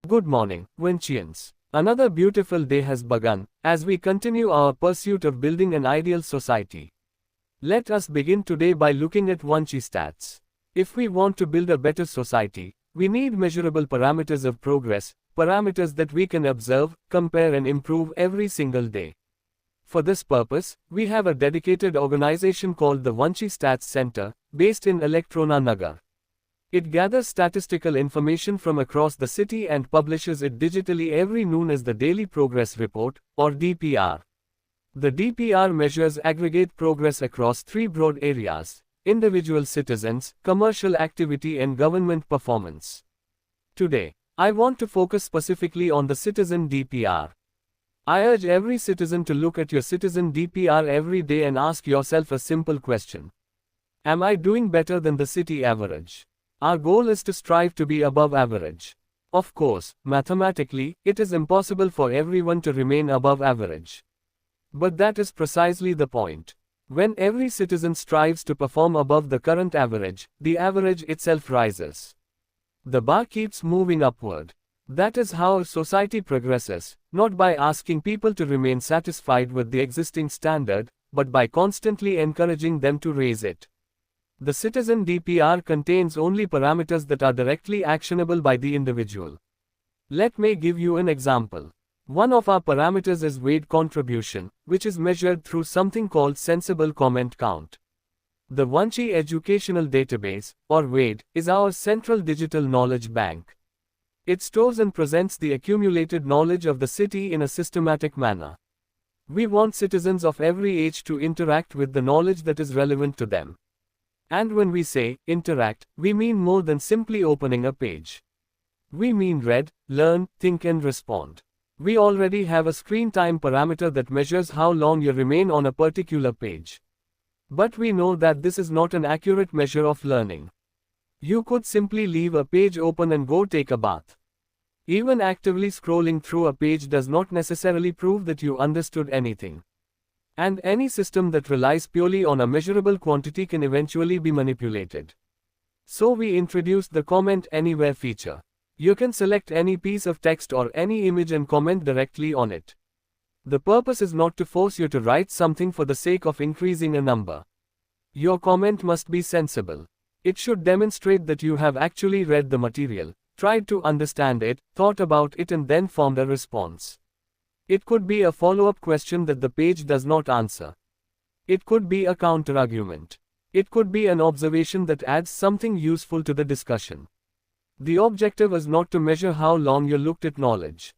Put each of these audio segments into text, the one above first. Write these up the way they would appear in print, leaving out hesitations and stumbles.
Good morning, Vanchians. Another beautiful day has begun, as we continue our pursuit of building an ideal society. Let us begin today by looking at Vanchi stats. If we want to build a better society, we need measurable parameters of progress, parameters that we can observe, compare and improve every single day. For this purpose, we have a dedicated organization called the Vanchi Stats Center, based in Electrona Nagar. It gathers statistical information from across the city and publishes it digitally every noon as the Daily Progress Report, or DPR. The DPR measures aggregate progress across three broad areas: individual citizens, commercial activity and government performance. Today, I want to focus specifically on the citizen DPR. I urge every citizen to look at your citizen DPR every day and ask yourself a simple question. Am I doing better than the city average? Our goal is to strive to be above average. Of course, mathematically, it is impossible for everyone to remain above average. But that is precisely the point. When every citizen strives to perform above the current average, the average itself rises. The bar keeps moving upward. That is how a society progresses, not by asking people to remain satisfied with the existing standard, but by constantly encouraging them to raise it. The citizen DPR contains only parameters that are directly actionable by the individual. Let me give you an example. One of our parameters is weight contribution, which is measured through something called sensible comment count. The Vanchi Educational Database, or WADE, is our central digital knowledge bank. It stores and presents the accumulated knowledge of the city in a systematic manner. We want citizens of every age to interact with the knowledge that is relevant to them. And when we say interact, we mean more than simply opening a page. We mean read, learn, think and respond. We already have a screen time parameter that measures how long you remain on a particular page. But we know that this is not an accurate measure of learning. You could simply leave a page open and go take a bath. Even actively scrolling through a page does not necessarily prove that you understood anything. And any system that relies purely on a measurable quantity can eventually be manipulated. So we introduced the Comment Anywhere feature. You can select any piece of text or any image and comment directly on it. The purpose is not to force you to write something for the sake of increasing a number. Your comment must be sensible. It should demonstrate that you have actually read the material, tried to understand it, thought about it and then formed a response. It could be a follow-up question that the page does not answer. It could be a counter-argument. It could be an observation that adds something useful to the discussion. The objective is not to measure how long you looked at knowledge.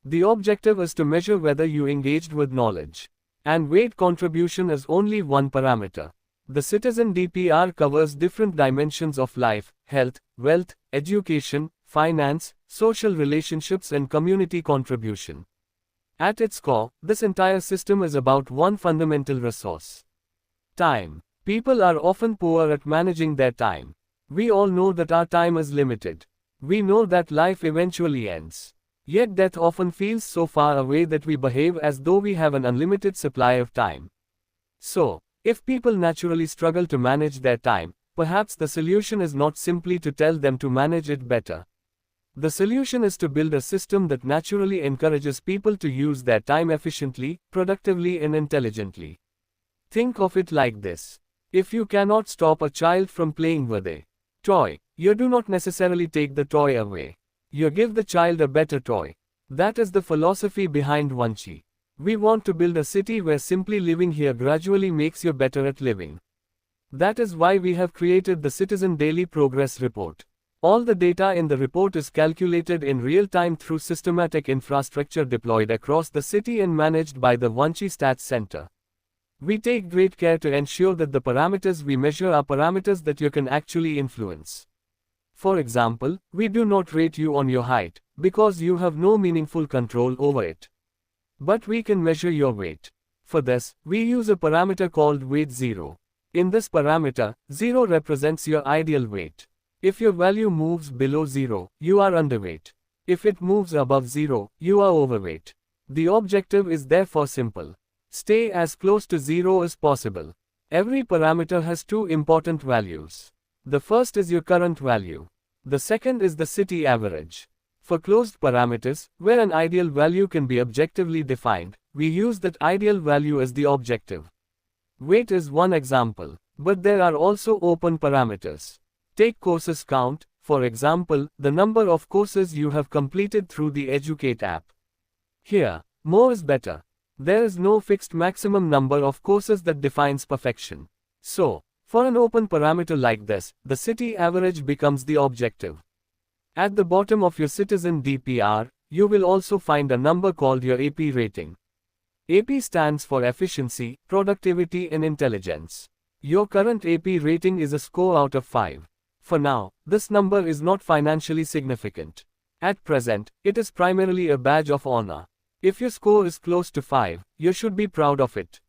The objective is to measure whether you engaged with knowledge. And weight contribution is only one parameter. The citizen DPR covers different dimensions of life: health, wealth, education, finance, social relationships and community contribution. At its core, this entire system is about one fundamental resource: time. People are often poor at managing their time. We all know that our time is limited. We know that life eventually ends. Yet death often feels so far away that we behave as though we have an unlimited supply of time. So, if people naturally struggle to manage their time, perhaps the solution is not simply to tell them to manage it better. The solution is to build a system that naturally encourages people to use their time efficiently, productively and intelligently. Think of it like this. If you cannot stop a child from playing with a toy, you do not necessarily take the toy away. You give the child a better toy. That is the philosophy behind Vanchi. We want to build a city where simply living here gradually makes you better at living. That is why we have created the Citizen Daily Progress Report. All the data in the report is calculated in real time through systematic infrastructure deployed across the city and managed by the Vanchi Stats Center. We take great care to ensure that the parameters we measure are parameters that you can actually influence. For example, we do not rate you on your height, because you have no meaningful control over it. But we can measure your weight. For this, we use a parameter called weight 0. In this parameter, 0 represents your ideal weight. If your value moves below 0, you are underweight. If it moves above 0, you are overweight. The objective is therefore simple. Stay as close to 0 as possible. Every parameter has two important values. The first is your current value. The second is the city average. For closed parameters, where an ideal value can be objectively defined, we use that ideal value as the objective. Weight is one example, but there are also open parameters. Take courses count, for example, the number of courses you have completed through the Educate app. Here, more is better. There is no fixed maximum number of courses that defines perfection. So, for an open parameter like this, the city average becomes the objective. At the bottom of your citizen DPR, you will also find a number called your AP rating. AP stands for efficiency, productivity and intelligence. Your current AP rating is a score out of 5. For now, this number is not financially significant. At present, it is primarily a badge of honor. If your score is close to 5, you should be proud of it.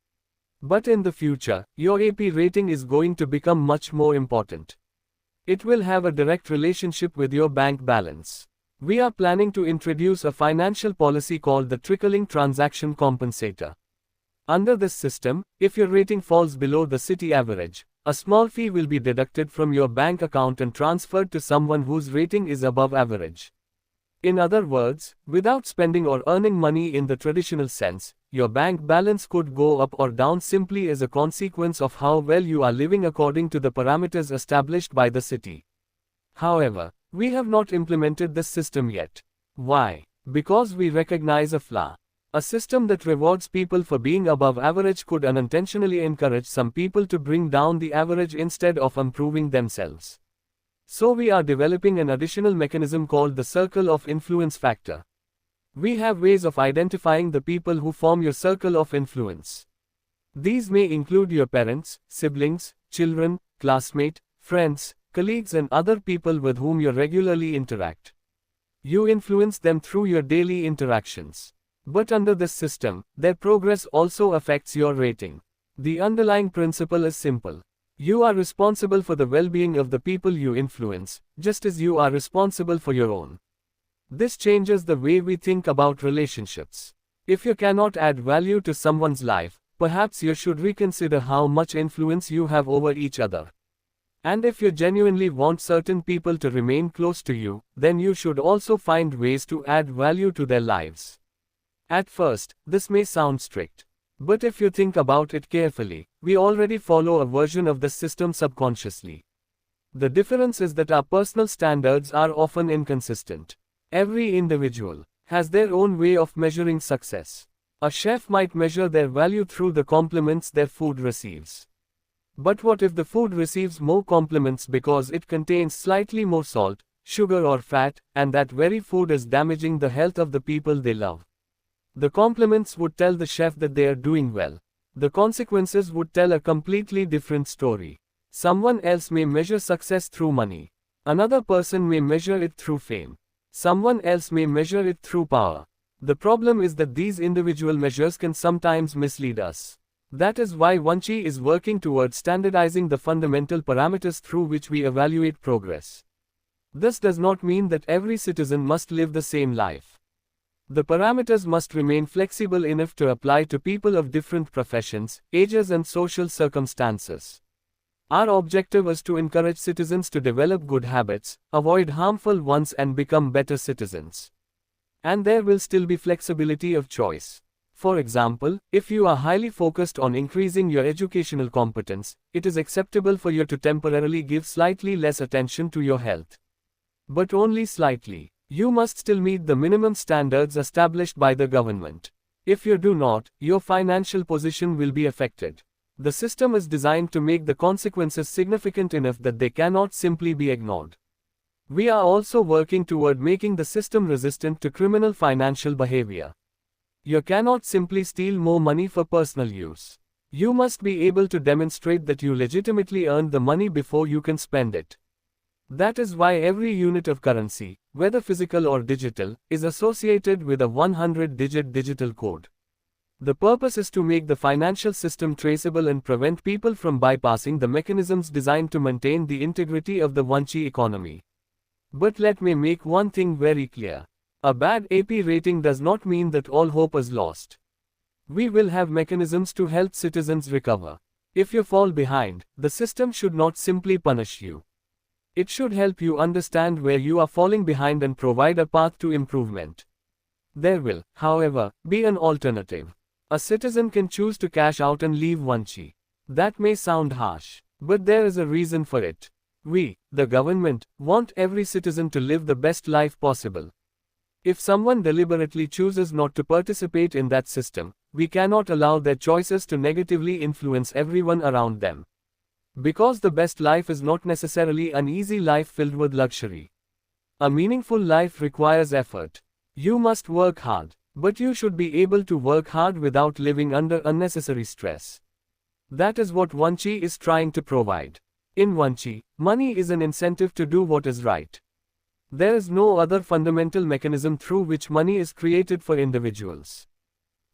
But in the future, your AP rating is going to become much more important. It will have a direct relationship with your bank balance. We are planning to introduce a financial policy called the Trickling Transaction Compensator. Under this system, if your rating falls below the city average, a small fee will be deducted from your bank account and transferred to someone whose rating is above average. In other words, without spending or earning money in the traditional sense, your bank balance could go up or down simply as a consequence of how well you are living according to the parameters established by the city. However, we have not implemented this system yet. Why? Because we recognize a flaw. A system that rewards people for being above average could unintentionally encourage some people to bring down the average instead of improving themselves. So we are developing an additional mechanism called the Circle of Influence factor. We have ways of identifying the people who form your circle of influence. These may include your parents, siblings, children, classmates, friends, colleagues and other people with whom you regularly interact. You influence them through your daily interactions. But under this system, their progress also affects your rating. The underlying principle is simple. You are responsible for the well-being of the people you influence, just as you are responsible for your own. This changes the way we think about relationships. If you cannot add value to someone's life, perhaps you should reconsider how much influence you have over each other. And if you genuinely want certain people to remain close to you, then you should also find ways to add value to their lives. At first, this may sound strict. But if you think about it carefully, we already follow a version of the system subconsciously. The difference is that our personal standards are often inconsistent. Every individual has their own way of measuring success. A chef might measure their value through the compliments their food receives. But what if the food receives more compliments because it contains slightly more salt, sugar or fat, and that very food is damaging the health of the people they love? The compliments would tell the chef that they are doing well. The consequences would tell a completely different story. Someone else may measure success through money. Another person may measure it through fame. Someone else may measure it through power. The problem is that these individual measures can sometimes mislead us. That is why Vanchi is working towards standardizing the fundamental parameters through which we evaluate progress. This does not mean that every citizen must live the same life. The parameters must remain flexible enough to apply to people of different professions, ages and social circumstances. Our objective is to encourage citizens to develop good habits, avoid harmful ones and become better citizens. And there will still be flexibility of choice. For example, if you are highly focused on increasing your educational competence, it is acceptable for you to temporarily give slightly less attention to your health. But only slightly. You must still meet the minimum standards established by the government. If you do not, your financial position will be affected. The system is designed to make the consequences significant enough that they cannot simply be ignored. We are also working toward making the system resistant to criminal financial behavior. You cannot simply steal more money for personal use. You must be able to demonstrate that you legitimately earned the money before you can spend it. That is why every unit of currency, whether physical or digital, is associated with a 100-digit digital code. The purpose is to make the financial system traceable and prevent people from bypassing the mechanisms designed to maintain the integrity of the Vanchi economy. But let me make one thing very clear. A bad AP rating does not mean that all hope is lost. We will have mechanisms to help citizens recover. If you fall behind, the system should not simply punish you. It should help you understand where you are falling behind and provide a path to improvement. There will, however, be an alternative. A citizen can choose to cash out and leave Vanchi. That may sound harsh, but there is a reason for it. We, the government, want every citizen to live the best life possible. If someone deliberately chooses not to participate in that system, we cannot allow their choices to negatively influence everyone around them. Because the best life is not necessarily an easy life filled with luxury. A meaningful life requires effort. You must work hard, but you should be able to work hard without living under unnecessary stress. That is what Vanchi is trying to provide. In Vanchi, money is an incentive to do what is right. There is no other fundamental mechanism through which money is created for individuals.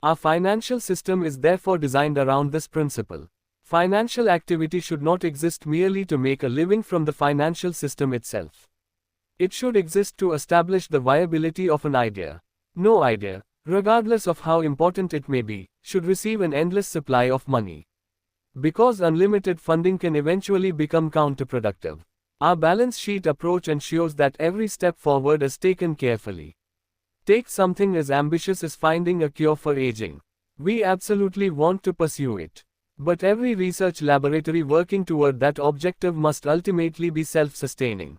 Our financial system is therefore designed around this principle. Financial activity should not exist merely to make a living from the financial system itself. It should exist to establish the viability of an idea. No idea, regardless of how important it may be, should receive an endless supply of money. Because unlimited funding can eventually become counterproductive. Our balance sheet approach ensures that every step forward is taken carefully. Take something as ambitious as finding a cure for aging. We absolutely want to pursue it. But every research laboratory working toward that objective must ultimately be self-sustaining.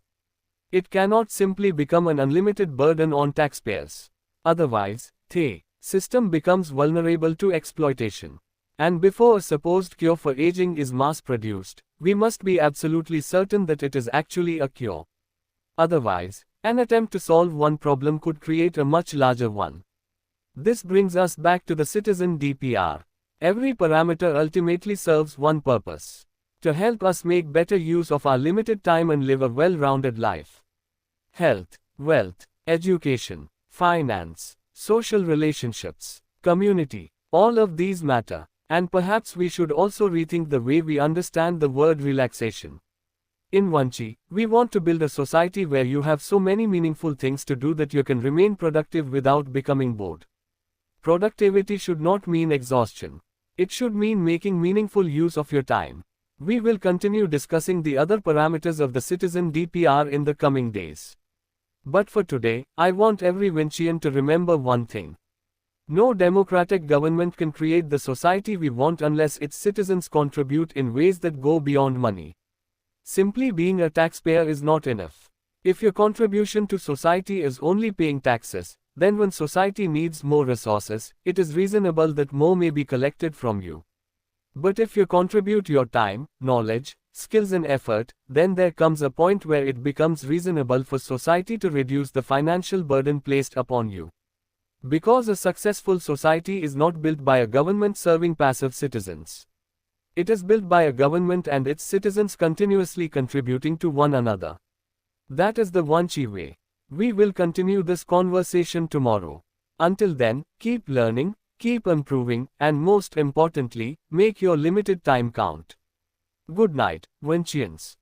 It cannot simply become an unlimited burden on taxpayers. Otherwise, the system becomes vulnerable to exploitation. And before a supposed cure for aging is mass-produced, we must be absolutely certain that it is actually a cure. Otherwise, an attempt to solve one problem could create a much larger one. This brings us back to the citizen DPR. Every parameter ultimately serves one purpose: to help us make better use of our limited time and live a well-rounded life. Health, wealth, education, finance, social relationships, community, all of these matter. And perhaps we should also rethink the way we understand the word relaxation. In Vanchi, we want to build a society where you have so many meaningful things to do that you can remain productive without becoming bored. Productivity should not mean exhaustion. It should mean making meaningful use of your time. We will continue discussing the other parameters of the citizen DPR in the coming days. But for today, I want every Vanchian to remember one thing. No democratic government can create the society we want unless its citizens contribute in ways that go beyond money. Simply being a taxpayer is not enough. If your contribution to society is only paying taxes, then when society needs more resources, it is reasonable that more may be collected from you. But if you contribute your time, knowledge, skills and effort, then there comes a point where it becomes reasonable for society to reduce the financial burden placed upon you. Because a successful society is not built by a government serving passive citizens. It is built by a government and its citizens continuously contributing to one another. That is the Vanchi way. We will continue this conversation tomorrow. Until then, keep learning, keep improving, and most importantly, make your limited time count. Good night, Vanchians.